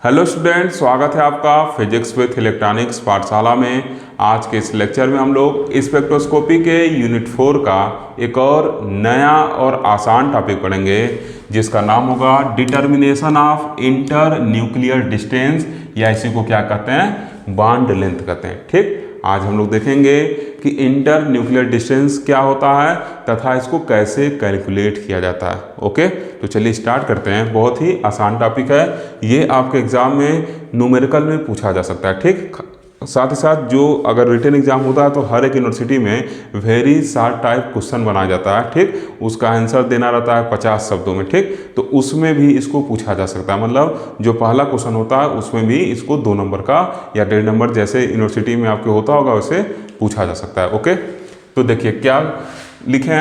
Hello student, स्वागत है आपका फिजिक्स विथ इलेक्ट्रॉनिक्स पाठशाला में। आज के इस लेक्चर में हम लोग स्पेक्ट्रोस्कोपी के यूनिट 4 का एक और नया और आसान टॉपिक पढ़ेंगे जिसका नाम होगा determination of inter nuclear distance, या इसी को क्या कहते हैं, बॉन्ड लेंथ कहते हैं। ठीक, आज हम लोग देखेंगे कि इंटर न्यूक्लियर डिस्टेंस क्या होता है तथा इसको कैसे कैलकुलेट किया जाता है। ओके, तो चलिए स्टार्ट करते हैं। बहुत ही आसान टॉपिक है, ये आपके एग्जाम में न्यूमेरिकल में पूछा जा सकता है। ठीक, साथ ही साथ जो अगर रिटन एग्जाम होता है तो हर एक यूनिवर्सिटी में वेरी शार्ट टाइप क्वेश्चन बनाया जाता है। ठीक, उसका आंसर देना रहता है 50 शब्दों में। ठीक, तो उसमें भी इसको पूछा जा सकता है, मतलब जो पहला क्वेश्चन होता है उसमें भी इसको 2 नंबर का या 1.5 नंबर जैसे यूनिवर्सिटी में आपके होता होगा वैसे पूछा जा सकता है। ओके, तो देखिए क्या लिखे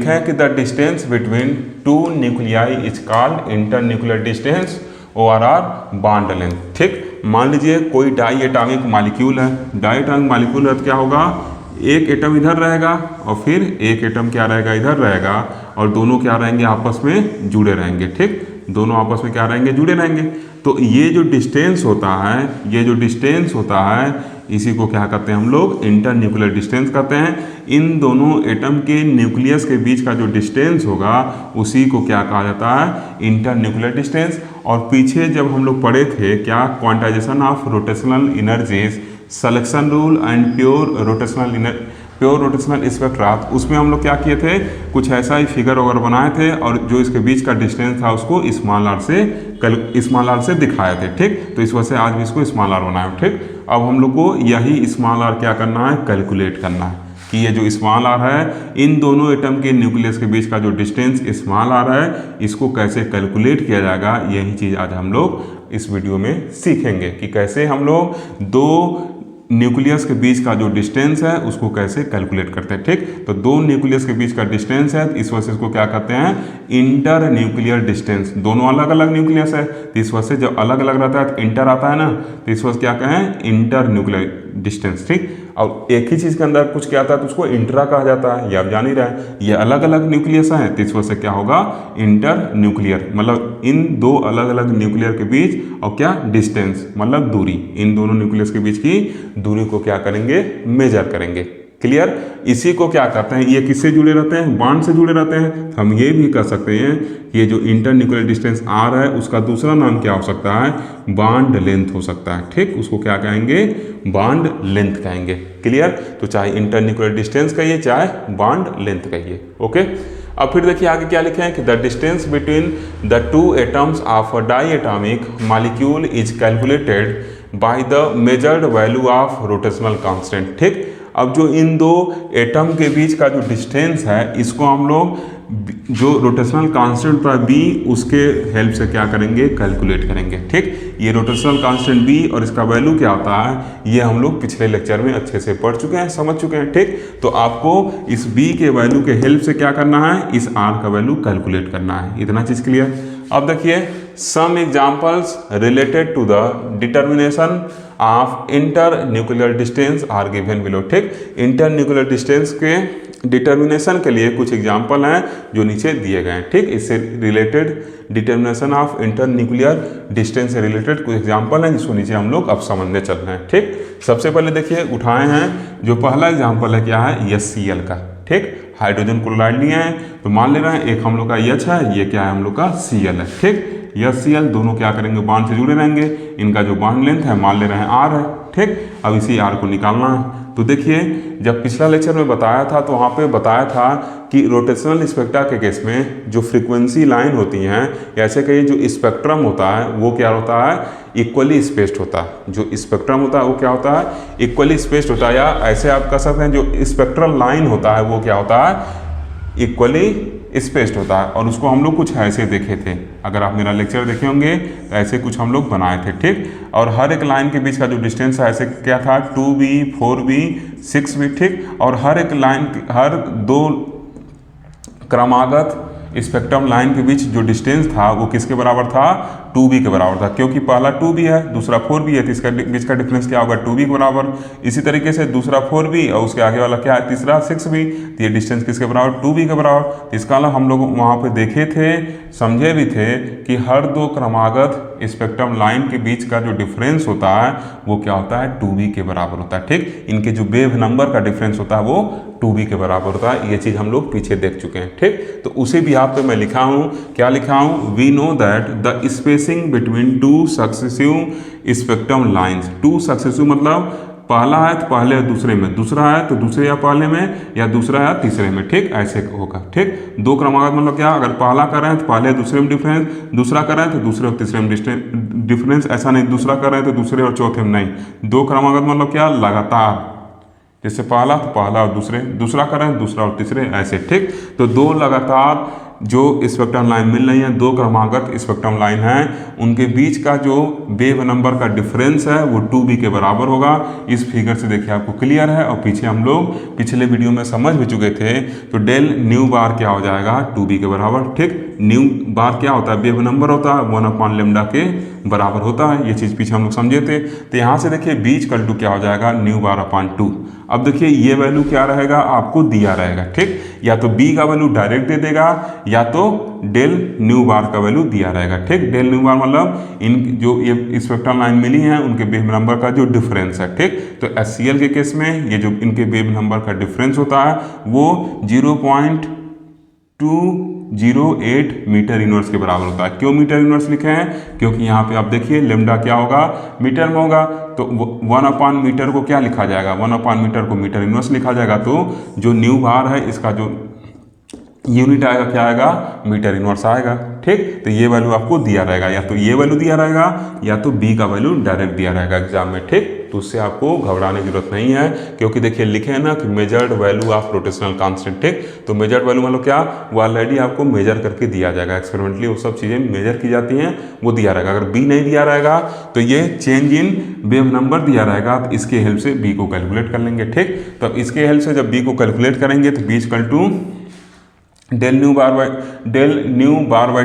हैं कि the distance between 2 nuclei is called inter nuclear distance ORR bond length. ठीक, मान लीजिए कोई डाई एटॉमिक मॉलिक्यूल है, डाई एटॉमिक मॉलिक्यूल है तो क्या होगा, एक एटम इधर रहेगा और फिर एक एटम क्या रहेगा, इधर रहेगा, और दोनों क्या रहेंगे, आपस में जुड़े रहेंगे। ठीक, दोनों आपस में क्या रहेंगे, जुड़े रहेंगे। तो ये जो डिस्टेंस होता है इसी को क्या कहते हैं हम लोग, इंटर न्यूक्लियर डिस्टेंस कहते हैं। इन दोनों एटम के न्यूक्लियस के बीच का जो डिस्टेंस होगा उसी को क्या कहा जाता है, इंटर न्यूक्लियर डिस्टेंस। और पीछे जब हम लोग पढ़े थे क्या, quantization of rotational energies, selection rule and pure rotational spectra, उसमें हम लोग क्या किए थे, कुछ ऐसा ही फिगर वगैरह बनाए थे और जो इसके बीच का डिस्टेंस था उसको स्मॉल आर से दिखाए थे। ठीक, तो इस वजह से आज भी इसको स्मॉल आर बनाए। ठीक, अब हम लोग को यही स्मॉल आर क्या करना है, कैलकुलेट करना है कि ये जो स्मॉल आर है, इन दोनों एटम के न्यूक्लियस के बीच का जो डिस्टेंस स्मॉल आर है, इसको कैसे कैलकुलेट किया जाएगा, यही चीज़ आज हम लोग इस वीडियो में सीखेंगे कि कैसे हम लोग दो न्यूक्लियस के बीच का जो डिस्टेंस है उसको कैसे कैलकुलेट करते हैं। ठीक, तो 2 न्यूक्लियस के बीच का डिस्टेंस है, इस वजह से इसको क्या कहते हैं, इंटर न्यूक्लियर डिस्टेंस। दोनों अलग अलग न्यूक्लियस है तो इस वजह से जब अलग अलग रहता है तो इंटर आता है ना, तो इस वजह से क्या कहें, इंटर न्यूक्लियर डिस्टेंस। ठीक, और एक ही चीज़ के अंदर कुछ क्या आता है तो उसको इंट्रा कहा जाता है, ये आप जान ही रहे हैं। ये अलग अलग न्यूक्लियस हैं तो इस वजह से क्या होगा, इंटर न्यूक्लियर, मतलब इन 2 अलग अलग न्यूक्लियर के बीच और क्या डिस्टेंस मतलब दूरी, इन दोनों न्यूक्लियस के बीच की दूरी को क्या करेंगे, मेजर करेंगे। क्लियर, इसी को क्या कहते हैं, ये किससे जुड़े रहते हैं, बॉन्ड से जुड़े रहते हैं। हम ये भी कह सकते हैं कि ये जो इंटर न्यूक्लियर डिस्टेंस आर है उसका दूसरा नाम क्या हो सकता है, बॉन्ड लेंथ हो सकता है। ठीक, उसको क्या कहेंगे, बॉन्ड लेंथ कहेंगे। क्लियर, तो चाहे इंटर न्यूक्लियर डिस्टेंस कहिए चाहे बॉन्ड लेंथ कहिए। ओके, अब फिर देखिए आगे क्या लिखे हैं कि the distance between the 2 atoms of a diatomic molecule is calculated by the measured value of rotational constant. ठीक, अब जो इन 2 एटम के बीच का जो डिस्टेंस है इसको हम लोग जो रोटेशनल कांस्टेंट था b, उसके हेल्प से क्या करेंगे, कैलकुलेट करेंगे। ठीक, ये रोटेशनल कांस्टेंट b और इसका वैल्यू क्या होता है ये हम लोग पिछले लेक्चर में अच्छे से पढ़ चुके हैं, समझ चुके हैं। ठीक, तो आपको इस b के वैल्यू के हेल्प से क्या करना है, इस r का वैल्यू कैलकुलेट करना है। इतना चीज़ क्लियर। अब देखिए some examples related to the determination of inter nuclear distance are given below. ठीक, इंटर न्यूक्लियर डिस्टेंस के डिटर्मिनेशन के लिए कुछ एग्जाम्पल हैं जो नीचे दिए गए हैं। ठीक, इससे related determination of inter nuclear distance से रिलेटेड कुछ एग्जाम्पल हैं जिसको नीचे हम लोग अब समझने चल रहे हैं। ठीक, सबसे पहले देखिए उठाए हैं, जो पहला एग्जाम्पल है क्या है, HCl का। ठीक, हाइड्रोजन क्लोराइड लिए हैं तो मान ले रहे हैं एक हम लोग का H है, ये क्या है हम लोग का Cl है। ठीक, HCl दोनों क्या करेंगे, बॉन्ड से जुड़े रहेंगे, इनका जो बॉन्ड लेंथ है मान ले रहे हैं R है। ठीक, अब इसी R को निकालना है। तो देखिए जब पिछला लेक्चर में बताया था तो वहाँ पे बताया था कि रोटेशनल स्पेक्ट्रा के केस में जो फ्रीक्वेंसी लाइन होती हैं, ऐसे कहिए जो स्पेक्ट्रम होता है वो क्या होता है, इक्वली स्पेस्ड होता है। जो स्पेक्ट्रम होता है वो क्या होता है, इक्वली स्पेस्ड होता है, या ऐसे आप कह सकते हैं जो स्पेक्ट्रल लाइन होता है वो क्या होता है, इक्वली स्पेस्ड होता है। और उसको हम लोग कुछ ऐसे देखे थे, अगर आप मेरा लेक्चर देखे होंगे तो ऐसे कुछ हम लोग बनाए थे। ठीक, और हर एक लाइन के बीच का जो डिस्टेंस है ऐसे क्या था, 2b 4b 6b। ठीक, और हर एक लाइन, हर 2 क्रमागत स्पेक्ट्रम लाइन के बीच जो डिस्टेंस था वो किसके बराबर था, 2b के बराबर था, क्योंकि पहला 2b है दूसरा 4b है, तो इसका बीच का डिफरेंस क्या होगा, 2b के बराबर। इसी तरीके से दूसरा 4b और उसके आगे वाला क्या है, तीसरा 6b, तो ये डिस्टेंस किसके बराबर, 2b के बराबर। तो इसका हम लोग वहाँ पे देखे थे, समझे भी थे कि हर दो क्रमागत स्पेक्ट्रम लाइन के बीच का जो डिफरेंस होता है वो क्या होता है, 2b के बराबर होता है। ठीक, इनके जो वेव नंबर का डिफरेंस होता है वो 2b के बराबर होता है। ये चीज़ हम लोग पीछे देख चुके हैं। ठीक, तो उसी भी यहाँ पे मैं लिखा हूँ, क्या लिखा हूँ, we know that the spacing between two successive spectrum lines, two successive मतलब पहला है तो पहले दूसरे में, दूसरा है तो दूसरे या पहले में, या दूसरा है तीसरे में। ठीक, ऐसे होगा। ठीक, दो क्रमागत मतलब क्या, अगर पहला कर रहे हैं तो पहले दूसरे में डिफरेंस, दूसरा कर रहे हैं तो दूसरे और तीसरे में डिफरेंस, ऐसा नहीं दूसरा कर रहे हैं तो दूसरे और चौथे में नहीं। दो क्रमागत मतलब क्या, लगातार, जैसे पहला तो पहला और दूसरे, दूसरा कर रहे हैं दूसरा और तीसरे, ऐसे। ठीक, तो दो लगातार जो स्पेक्ट्रम लाइन मिल रही है, दो क्रमागत स्पेक्ट्रम लाइन है, उनके बीच का जो वेव नंबर का डिफरेंस है वो 2b के बराबर होगा। इस फिगर से देखिए आपको क्लियर है, और पीछे हम लोग पिछले वीडियो में समझ भी चुके थे। तो डेल न्यू बार क्या हो जाएगा, 2b के बराबर। ठीक, न्यू बार क्या होता है, वेव नंबर होता है, 1/λ के बराबर होता है। ये चीज़ पीछे हम लोग समझे थे। तो यहाँ से देखिए बीच कल टू क्या हो जाएगा, न्यू बार अपॉन 2। अब देखिए ये वैल्यू क्या रहेगा, आपको दिया रहेगा। ठीक, या तो b का वैल्यू डायरेक्ट दे देगा, या तो डेल न्यू बार का वैल्यू दिया रहेगा। ठीक, डेल न्यू बार मतलब इन जो ये स्पेक्ट्रम लाइन मिली है उनके वेव नंबर का जो डिफरेंस है। ठीक, तो HCl के केस में ये जो इनके वेव नंबर का डिफरेंस होता है वो 0.208 मीटर इनवर्स के बराबर होता है। क्यों मीटर इनवर्स लिखे हैं, क्योंकि यहाँ पे आप देखिए लेमडा क्या होगा, मीटर में होगा, तो 1/मीटर को क्या लिखा जाएगा, 1/मीटर को मीटर इनवर्स लिखा जाएगा। तो जो न्यू बार है इसका जो यूनिट आएगा क्या आएगा, मीटर इनवर्स आएगा। ठीक, तो ये वैल्यू आपको दिया रहेगा, या तो ये वैल्यू दिया रहेगा या तो b का वैल्यू डायरेक्ट दिया रहेगा एग्जाम में। ठीक, तो उससे आपको घबराने की जरूरत नहीं है, क्योंकि देखिए लिखे हैं ना कि measured value of rotational constant. ठीक, तो मेजर्ड वैल्यू मतलब क्या, वो ऑलरेडी आपको मेजर करके दिया जाएगा, एक्सपेरिमेंटली वो सब चीज़ें मेजर की जाती हैं, वो दिया रहेगा। अगर b नहीं दिया रहेगा तो ये चेंज इन वेव नंबर दिया रहेगा, तो इसके हेल्प से b को कैलकुलेट कर लेंगे। ठीक, तो इसके हेल्प से जब b को कैलकुलेट करेंगे तो b equal to del nu bar by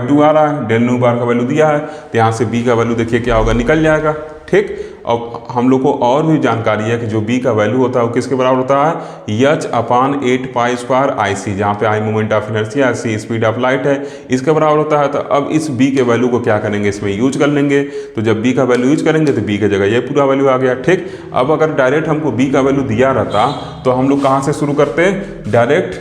2 आ रहा है, डेल न्यू बार का वैल्यू दिया है, तो यहाँ से b का वैल्यू देखिए क्या होगा, निकल जाएगा। ठीक, अब हम लोग को और भी जानकारी है कि जो b का वैल्यू होता है वो किसके बराबर होता है, h/8π² IC, जहाँ पे I moment of inertia, c speed of light है, इसके बराबर होता है। तो अब इस b के वैल्यू को क्या करेंगे, इसमें यूज कर लेंगे। तो जब b का वैल्यू यूज करेंगे तो b की जगह ये पूरा वैल्यू आ गया। ठीक, अब अगर डायरेक्ट हमको b का वैल्यू दिया रहता तो हम लोग कहाँ से शुरू करते, डायरेक्ट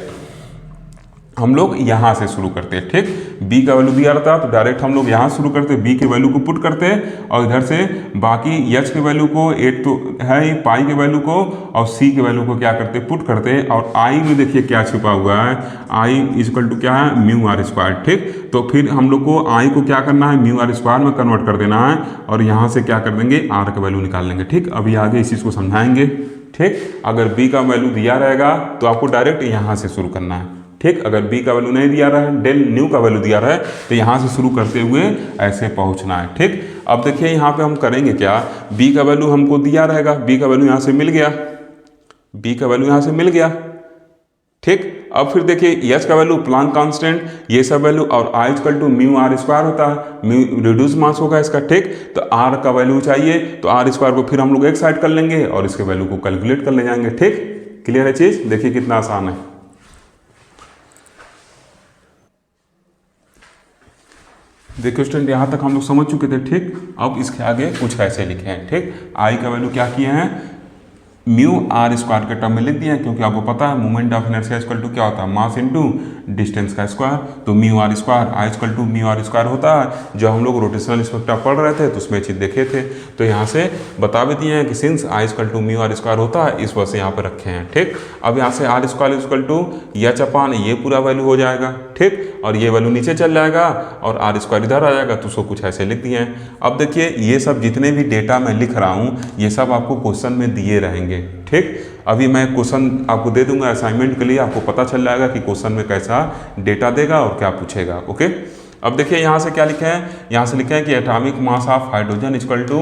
हम लोग यहाँ से शुरू करते हैं। ठीक, b का वैल्यू दिया रहता तो डायरेक्ट हम लोग यहाँ शुरू करते, b के वैल्यू को पुट करते, और इधर से बाकी h के वैल्यू को, 8 तो है ही, पाई के वैल्यू को और c के वैल्यू को क्या करते, पुट करते। और i में देखिए क्या छुपा हुआ है, i इक्वल टू क्या है, μr²। ठीक, तो फिर हम लोग को i को क्या करना है, μr² में कन्वर्ट कर देना है, और यहाँ से क्या कर देंगे, r का वैल्यू निकाल लेंगे। ठीक, अभी आगे इस चीज़ को समझाएंगे। ठीक, अगर b का वैल्यू दिया रहेगा तो आपको डायरेक्ट यहाँ से शुरू करना है। ठीक, अगर b का वैल्यू नहीं दिया रहा है, डेल न्यू का वैल्यू दिया रहा है, तो यहाँ से शुरू करते हुए ऐसे पहुँचना है। ठीक, अब देखिए यहाँ पे हम करेंगे क्या, b का वैल्यू हमको दिया रहेगा, b का वैल्यू यहाँ से मिल गया, b का वैल्यू यहाँ से मिल गया। ठीक, अब फिर देखिए h का वैल्यू प्लांक कांस्टेंट, ये सब वैल्यू, और I इक्वल टू μr² होता है, म्यू रिड्यूस मास होगा इसका। ठीक, तो r का वैल्यू चाहिए, तो r² को फिर हम लोग एक साइड कर लेंगे और इसके वैल्यू को कैलकुलेट कर ले जाएंगे। ठीक, क्लियर है चीज़, देखिए कितना आसान है। देखिए स्टूडेंट यहाँ तक हम लोग समझ चुके थे। ठीक, अब इसके आगे कुछ ऐसे लिखे हैं। ठीक, I का वैल्यू क्या किए हैं, μr² के टर्म में लिख दिया है, क्योंकि आपको पता है moment of inertia equal to क्या होता है, मास इनटू डिस्टेंस का स्क्वायर। तो μr², I equal to μr² होता है। जो हम लोग रोटेशनल स्पेक्ट्रा पढ़ रहे थे तो उसमें चीज़ देखे थे, तो यहाँ से बता भी दिए हैं कि since I equal to μr² होता है, इस वजह से यहाँ पर रखे हैं। ठीक, अब यहाँ से r² इक्वल टू h/, ये पूरा वैल्यू हो जाएगा। ठीक, और ये वैल्यू नीचे चल जाएगा और r² इधर आ जाएगा, तो उसको कुछ ऐसे लिख दिए हैं। अब देखिए ये सब जितने भी डेटा मैं लिख रहा हूँ ये सब आपको क्वेश्चन में दिए रहेंगे। ठीक, अभी मैं क्वेश्चन आपको दे दूंगा असाइनमेंट के लिए, आपको पता चल जाएगा कि क्वेश्चन में कैसा डेटा देगा और क्या पूछेगा। ओके, अब देखिए यहाँ से क्या लिखे हैं, यहाँ से लिखे हैं कि atomic mass of hydrogen equal to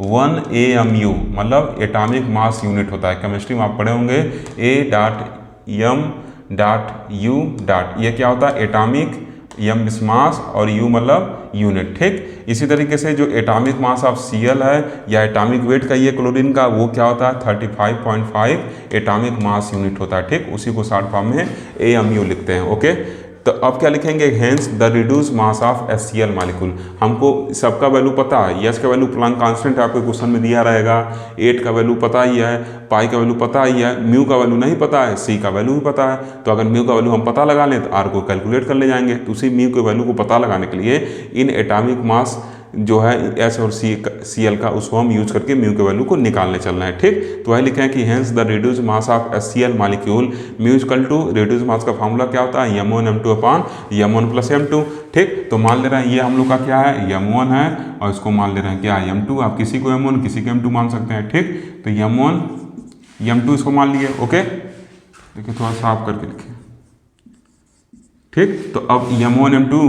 1 AMU, मतलब एटॉमिक मास यूनिट होता है। केमिस्ट्री में आप पढ़े होंगे A.M.U. ये क्या होता है, एटॉमिक एम इस मास और यू मतलब यूनिट, ठीक। इसी तरीके से जो एटॉमिक मास ऑफ Cl है या एटॉमिक वेट का ये क्लोरीन का, वो क्या होता है 35.5 एटॉमिक मास यूनिट होता है, ठीक। उसी को शॉर्ट फॉर्म में AMU लिखते हैं, ओके। तो अब क्या लिखेंगे, hence the reduce mass of HCl molecule. हमको सबका वैल्यू पता है, यस का वैल्यू प्लैंक कांस्टेंट आपके क्वेश्चन में दिया रहेगा, 8 का वैल्यू पता ही है, पाई का वैल्यू पता ही है, म्यू का वैल्यू नहीं पता है, सी का वैल्यू भी पता है। तो अगर म्यू का वैल्यू हम पता लगा लें तो आर को कैलकुलेट कर ले जाएंगे। तो उसी म्यू के वैल्यू को पता लगाने के लिए इन एटॉमिक मास जो है एस और Cl का, उसको हम यूज करके म्यू के वैल्यू को निकालने चलना है, ठीक। तो वही लिखे हैं कि hence the reduce mass of HCl molecule mu equal to, reduce mass का फॉर्मूला क्या होता है, m1 m2 upon m1 plus m2, ठीक। तो मान ले रहे हैं ये हम लोग का क्या है, m1 है, और इसको मान ले रहे हैं क्या है, m2। आप किसी को m1 किसी को m2 मान सकते हैं, ठीक। तो m1 m2 इसको मान लिए, ओके। देखिए थोड़ा साफ करके लिखिए, ठीक। तो अब m1 m2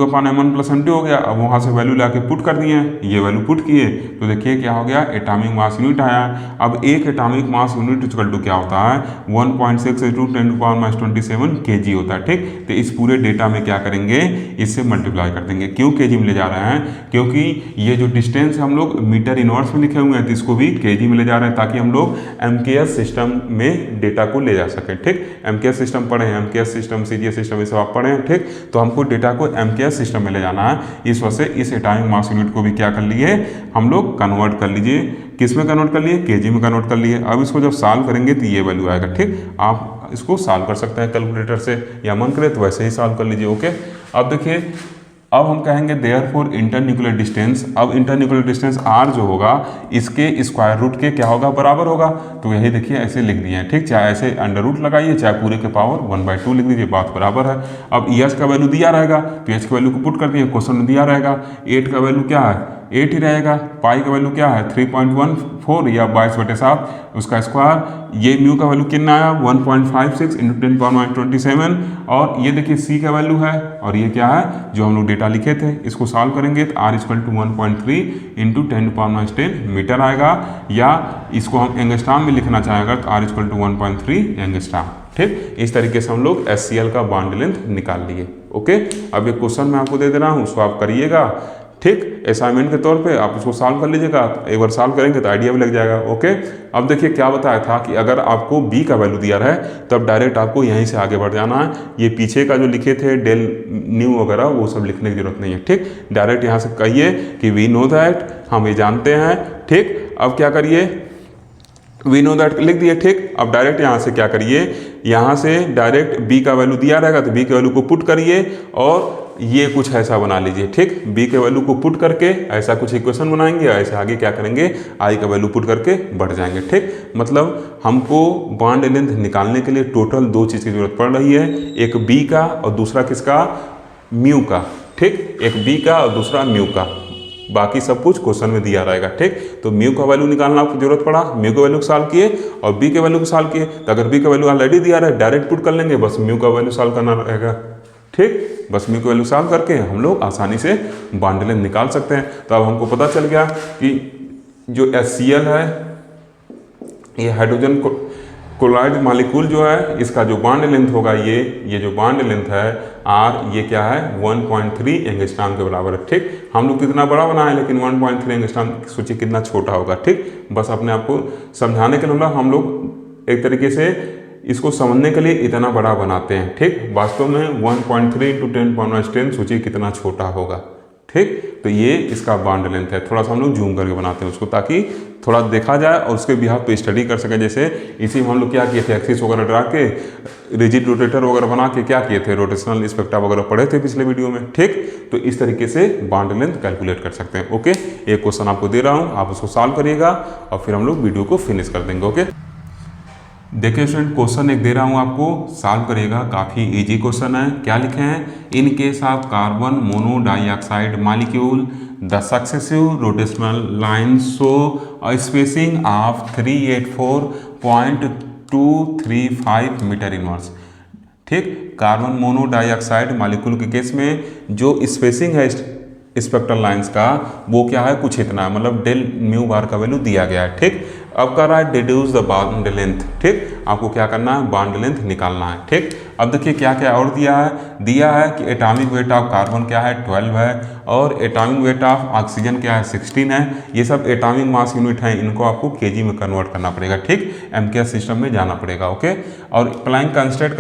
upon m1 plus m2 हो गया। अब वहाँ से वैल्यू लाके पुट कर दिए, ये वैल्यू पुट किए, तो देखिए क्या हो गया, एटॉमिक मास यूनिट आया। अब एक atomic mass unit equal to क्या होता है, 1.6 × 10⁻27 kg होता है, ठीक। तो इस पूरे डेटा में क्या करेंगे, इससे मल्टीप्लाई कर देंगे। क्यों kg में ले जा रहे हैं, क्योंकि ये जो डिस्टेंस हम लोग मीटर इनवर्स में लिखे हुए हैं, तो इसको भी kg में ले जा रहे हैं, ताकि हम लोग MKS सिस्टम में डेटा को ले जा सकें, ठीक। MKS सिस्टम पढ़े हैं, MKS सिस्टम, CGS सिस्टम, ये सब आप पढ़े हैं, ठीक। तो हमको डेटा को MKS सिस्टम में ले जाना है। इस वजह से इस एटॉमिक मास यूनिट को भी क्या कर लिए हम लोग, कन्वर्ट कर लीजिए। किस में कन्वर्ट कर लिए, kg में कन्वर्ट कर लिए। अब इसको जब सॉल्व करेंगे तो ये वैल्यू आएगा, ठीक। आप इसको सॉल्व कर सकते हैं कैलकुलेटर से, या मन करे तो वैसे ही सॉल्व कर लीजिए, ओके। अब देखिए, अब हम कहेंगे देयरफॉर इंटरन्यूक्लियर डिस्टेंस। अब इंटरन्यूक्लियर डिस्टेंस r जो होगा, इसके स्क्वायर रूट के क्या होगा, बराबर होगा। तो यही देखिए ऐसे लिख दिए हैं, ठीक। चाहे ऐसे अंडर रूट लगाइए, चाहे पूरे के पावर 1/2 लिख दीजिए, बात बराबर है। अब एच का वैल्यू दिया रहेगा, तो एच का वैल्यू को पुट कर दिए, क्वेश्चन में दिया रहेगा। 8 का वैल्यू क्या है, 8 ही रहेगा। पाई का वैल्यू क्या है 3.14 या 22/7 उसका स्क्वायर। ये म्यू का वैल्यू कितना आया 1.56 × 10⁻27। और ये देखिए सी का वैल्यू है, और ये क्या है जो हम लोग डेटा लिखे थे। इसको सॉल्व करेंगे तो r = 1.3 × 10⁻10 मीटर आएगा, या इसको हम एंगस्ट्राम में लिखना चाहेंगे तो r = 1.3 एंगस्ट्राम, ठीक। इस तरीके से हम लोग HCl का बॉन्ड लेंथ निकाल लिए, ओके। अब एक क्वेश्चन मैं आपको दे दे रहा हूँ, उसको आप करिएगा, ठीक। असाइनमेंट के तौर पे आप इसको सॉल्व कर लीजिएगा। एक बार सॉल्व करेंगे तो आइडिया भी लग जाएगा, ओके। अब देखिए क्या बताया था कि अगर आपको b का वैल्यू दिया रहा है, तब डायरेक्ट आपको यहीं से आगे बढ़ जाना है। ये पीछे का जो लिखे थे डेल न्यू वगैरह, वो सब लिखने की जरूरत नहीं है, ठीक। डायरेक्ट यहाँ से कहिए कि वी नो दैट, हम ये जानते हैं, ठीक। अब क्या करिए, वी नो दैट लिख दिए, ठीक। अब डायरेक्ट यहाँ से क्या करिए, यहाँ से डायरेक्ट b का वैल्यू दिया रहेगा तो b के वैल्यू को पुट करिए, और ये कुछ ऐसा बना लीजिए, ठीक। b के वैल्यू को पुट करके ऐसा कुछ इक्वेशन बनाएंगे, ऐसे आगे क्या करेंगे, i का वैल्यू पुट करके बढ़ जाएंगे, ठीक। मतलब हमको बॉन्ड लेंथ निकालने के लिए टोटल 2 चीज़ की जरूरत पड़ रही है, एक b का और दूसरा किसका, म्यू का, ठीक। एक b का और दूसरा म्यू का, बाकी सब कुछ क्वेश्चन में दिया रहेगा, ठीक। तो म्यू का वैल्यू निकालना आपको जरूरत पड़ा, म्यू के वैल्यू को सॉल्व किए और बी के वैल्यू को सॉल्व किए। तो अगर बी का वैल्यू ऑलरेडी दिया रहा है, डायरेक्ट पुट कर लेंगे, बस म्यू का वैल्यू सॉल्व करना रहेगा, ठीक। बस म्यू की वैल्यू सॉल्व करके हम लोग आसानी से बॉन्ड लेंथ निकाल सकते हैं। तो अब हमको पता चल गया कि जो HCl है, ये हाइड्रोजन क्लोराइड मॉलिक्यूल जो है, इसका जो बॉन्ड लेंथ होगा, ये जो बॉन्ड लेंथ है r, ये क्या है 1.3 एंगस्ट्रॉम के बराबर है, ठीक। हम लोग कितना बड़ा बनाए, लेकिन 1.3 एंगस्ट्रॉम सोचिए कितना छोटा होगा, ठीक। बस अपने आप को समझाने के लिए हम लोग एक तरीके से इसको समझने के लिए इतना बड़ा बनाते हैं, ठीक। वास्तव में 1.3 × 10⁻10 सोचिए कितना छोटा होगा, ठीक। तो ये इसका बॉन्ड लेंथ है। थोड़ा सा हम लोग जूम करके बनाते हैं उसको, ताकि थोड़ा देखा जाए और उसके बिहाफ पे स्टडी कर सके। जैसे इसी में हम लोग क्या किए थे, एक्सिस वगैरह ड्रा के, रिजिड रोटेटर वगैरह बना के क्या किए थे, रोटेशनल स्पेक्ट्रा वगैरह पढ़े थे पिछले वीडियो में, ठीक। तो इस तरीके से बॉन्ड लेंथ कैलकुलेट कर सकते हैं, ओके। एक क्वेश्चन आपको दे रहा हूँ, आप उसको सॉल्व करिएगा और फिर हम लोग वीडियो को फिनिश कर देंगे, ओके। देखिए स्टूडेंट, क्वेश्चन एक दे रहा हूँ आपको, सॉल्व करिएगा। काफ़ी इजी क्वेश्चन है। क्या लिखे हैं, in case of carbon monodioxide molecule the successive rotational line show a spacing of 384.235 metre inverse, ठीक। कार्बन मोनोडाइऑक्साइड मॉलिक्यूल के केस में जो स्पेसिंग है स्पेक्ट्रल लाइंस का, वो क्या है कुछ इतना है, मतलब डेल म्यू बार का वैल्यू दिया गया है, ठीक। अब कर रहा है डिड्यूस द बॉन्ड लेंथ, ठीक। आपको क्या करना है, बॉन्ड लेंथ निकालना है। ठीक, अब देखिए क्या क्या और दिया है कि एटॉमिक वेट ऑफ कार्बन क्या है 12 है, और एटॉमिक वेट ऑफ ऑक्सीजन क्या है 16 है। ये सब एटॉमिक मास यूनिट हैं, इनको आपको केजी में कन्वर्ट करना पड़ेगा। ठीक, एमकेएस सिस्टम में जाना पड़ेगा। ओके, और प्लैंक कांस्टेंट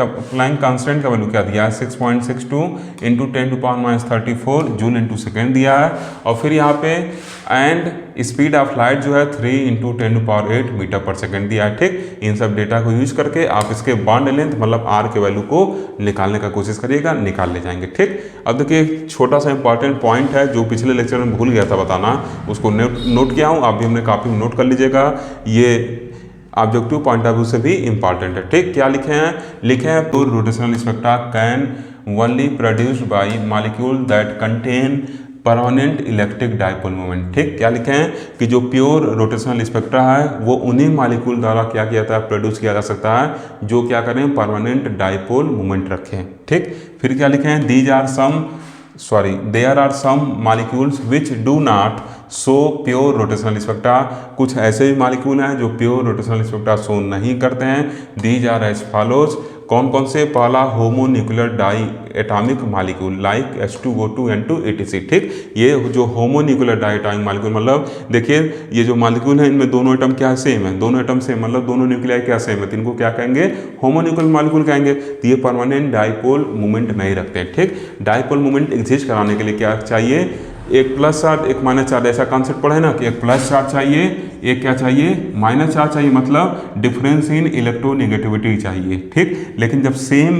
का वैल्यू क्या दिया है 6.62 इंटू 10⁻34 जूल इंटू सेकेंड दिया है। और फिर यहाँ पे एंड स्पीड ऑफ लाइट जो है 3 इंटू 10⁸ मीटर पर सेकेंड दिया है। ठीक, इन सब डेटा को यूज करके आप इसके बॉन्ड लेंथ मतलब आर के वैल्यू को निकालने का कोशिश करिएगा, निकाल ले जाएंगे। ठीक, अब देखिए एक छोटा सा इंपॉर्टेंट पॉइंट है जो पिछले लेक्चर में भूल गया था बताना, उसको नोट किया हूँ, आप भी हमने कॉपी में नोट कर लीजिएगा। ये ऑब्जेक्टिव पॉइंट ऑफ व्यू से भी इंपॉर्टेंट है। ठीक, क्या लिखे हैं pure rotational spectra can only produced by molecule that contain permanent electric dipole moment. ठीक, क्या लिखे हैं कि जो प्योर रोटेशनल स्पेक्ट्रा है वो उन्हीं मॉलिक्यूल द्वारा क्या किया जाता है, प्रोड्यूस किया जा सकता है जो क्या करें, परमानेंट डाइपोल मोमेंट रखें। ठीक, फिर क्या लिखे हैं, there are some molecules which do not show pure rotational spectra. कुछ ऐसे भी मॉलिक्यूल हैं जो प्योर रोटेशनल स्पेक्ट्रा शो नहीं करते हैं। दीज आर एज फॉलोज, कौन कौन से, पहला homonuclear diatomic molecule like H2O2 N2 etc। ठीक, ये जो होमोन्यूक्लियर डाई एटॉमिक मॉलिक्यूल मतलब देखिए ये जो मॉलिक्यूल है इनमें दोनों एटम क्या सेम है, दोनों एटम सेम मतलब दोनों न्यूक्लियाई क्या सेम है, तो इनको क्या कहेंगे, होमोन्यूक्लियर मॉलिक्यूल कहेंगे। तो ये परमानेंट डाइपोल मूवमेंट नहीं रखते हैं। ठीक, डाइपोल मूवमेंट एग्जिस्ट कराने के लिए क्या चाहिए, एक प्लस चार्ज एक माइनस चार्ज, ऐसा कॉन्सेप्ट पढ़े ना कि एक प्लस चार्ज चाहिए, एक क्या चाहिए, माइनस चार्ज चाहिए, मतलब डिफरेंस इन इलेक्ट्रोनेगेटिविटी चाहिए। ठीक, लेकिन जब सेम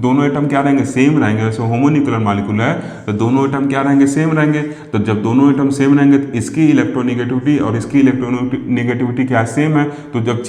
दोनों एटम क्या रहेंगे, सेम रहेंगे, जैसे होमोन्यूक्लियर मॉलिक्यूल है तो दोनों एटम क्या रहेंगे, सेम रहेंगे। तो जब दोनों एटम सेम रहेंगे तो इसकी इलेक्ट्रोनेगेटिविटी और इसकी इलेक्ट्रोनेगेटिविटी क्या सेम है, तो जब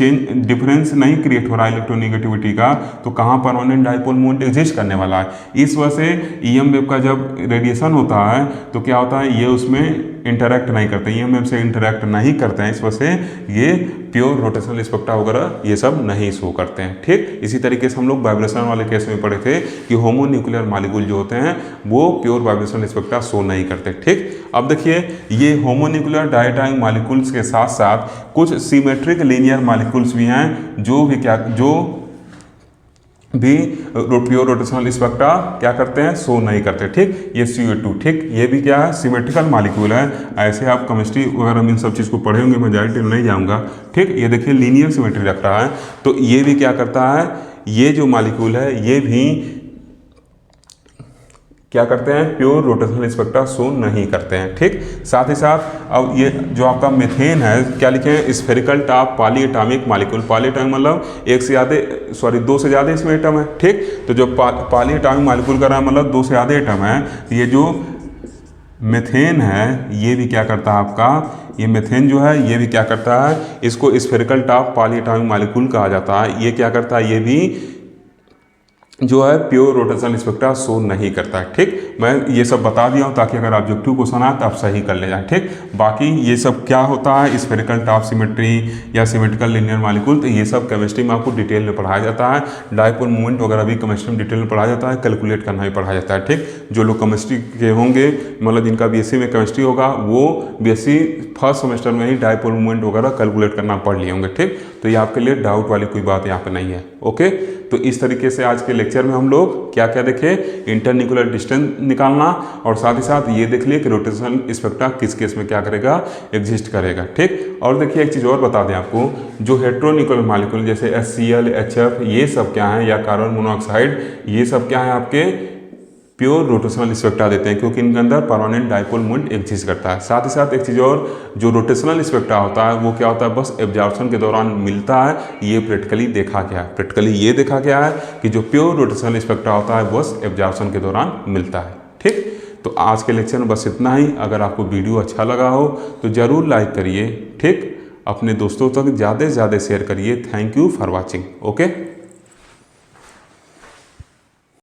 डिफरेंस नहीं क्रिएट हो रहा है इलेक्ट्रोनेगेटिविटी का, तो कहाँ परमानेंट डाइपोल मोमेंट एग्जिस्ट करने वाला है। इस वजह से ईएम वेव का जब रेडिएशन होता है तो क्या होता है, ये उसमें इंटरैक्ट नहीं करते, ईएमएफ से इंटरैक्ट नहीं करते हैं, इस वजह से ये प्योर रोटेशनल स्पेक्ट्रा वगैरह ये सब नहीं शो करते हैं। ठीक, इसी तरीके से हम लोग वाइब्रेशन वाले केस में पढ़े थे कि होमोन्यूक्लियर मॉलिक्यूल जो होते हैं वो प्योर वाइब्रेशनल स्पेक्ट्रा शो नहीं करते। ठीक, अब देखिए ये होमोन्यूक्लियर डायटोमिक मॉलिक्यूल्स के साथ साथ कुछ सिमेट्रिक लीनियर मॉलिक्यूल्स भी हैं जो भी प्योर रोटेशनल स्पेक्ट्रा क्या करते हैं, शो नहीं करते। ठीक, ये CO2, ठीक, ये भी क्या है, सिमेट्रिकल मॉलिक्यूल है। ऐसे आप केमिस्ट्री वगैरह में इन सब चीज़ को पढ़े होंगे, मैं ज़्यादा डिटेल नहीं जाऊँगा। ठीक, ये देखिए लीनियर सिमेट्री रख रहा है, तो ये भी क्या करता है, ये जो मॉलिक्यूल है ये भी क्या करते हैं, प्योर रोटेशनल स्पेक्ट्रा शो नहीं करते हैं। ठीक, साथ ही साथ अब ये जो आपका मीथेन है क्या लिखे हैं, spherical top polyatomic molecule. Polyatomic मतलब दो से ज़्यादा इसमें एटम है। ठीक, तो जो पॉलीएटॉमिक मॉलिक्यूल का मतलब दो से ज़्यादा एटम है, तो ये जो मीथेन है ये भी क्या करता है आपका, ये मीथेन जो है ये भी क्या करता है, इसको स्फेरिकल टॉप पॉलीएटॉमिक मॉलिक्यूल कहा जाता है। ये क्या करता है, ये भी जो है प्योर रोटेशनल स्पेक्ट्रा शो नहीं करता है। ठीक, मैं ये सब बता दिया हूँ ताकि अगर ऑब्जेक्टिव क्वेश्चन आए तो आप सही कर ले जाएं। ठीक, बाकी ये सब क्या होता है, स्फेरिकल टॉप सिमेट्री या सिमेट्रिकल लिनियर मॉलिक्यूल, तो ये सब केमिस्ट्री में आपको डिटेल में पढ़ाया जाता है। डाइपोल मूवमेंट वगैरह भी केमिस्ट्री में डिटेल में पढ़ाया जाता है, कैलकुलेट करना भी पढ़ाया जाता है। ठीक, जो लोग केमिस्ट्री के होंगे मतलब जिनका BSc में केमिस्ट्री होगा वो BSc फर्स्ट सेमेस्टर में ही डाइपोल मूवमेंट वगैरह कैलकुलेट करना पढ़ लिए होंगे। ठीक, तो ये आपके लिए डाउट वाली कोई बात यहाँ पे नहीं है। ओके, तो इस तरीके से आज के लेक्चर में हम लोग क्या क्या देखे, इंटरन्यूक्लियर डिस्टेंस निकालना, और साथ ही साथ ये देख लिए कि रोटेशनल स्पेक्ट्रा किस केस में क्या करेगा, एग्जिस्ट करेगा। ठीक, और देखिए एक चीज़ और बता दें आपको, जो हेट्रोन्यूक्लियर मॉलिक्यूल जैसे HCl HF ये सब क्या है, या कार्बन मोनोऑक्साइड ये सब क्या है, आपके प्योर रोटेशनल स्पेक्ट्रा देते हैं क्योंकि इनके अंदर परमानेंट डाइपोल मोमेंट एग्जिस्ट करता है। साथ ही साथ एक चीज़ और, जो रोटेशनल स्पेक्ट्रा होता है वो क्या होता है, बस एब्जॉर्प्शन के दौरान मिलता है। ये प्रैक्टिकली देखा गया है, ये देखा गया है कि जो प्योर रोटेशनल स्पेक्ट्रा होता है बस एब्जॉर्प्शन के दौरान मिलता है। ठीक, तो आज के लेक्चर में बस इतना ही। अगर आपको वीडियो अच्छा लगा हो तो ज़रूर लाइक करिए। ठीक, अपने दोस्तों तक ज़्यादा से ज़्यादा शेयर करिए। Thank you for watching. Okay.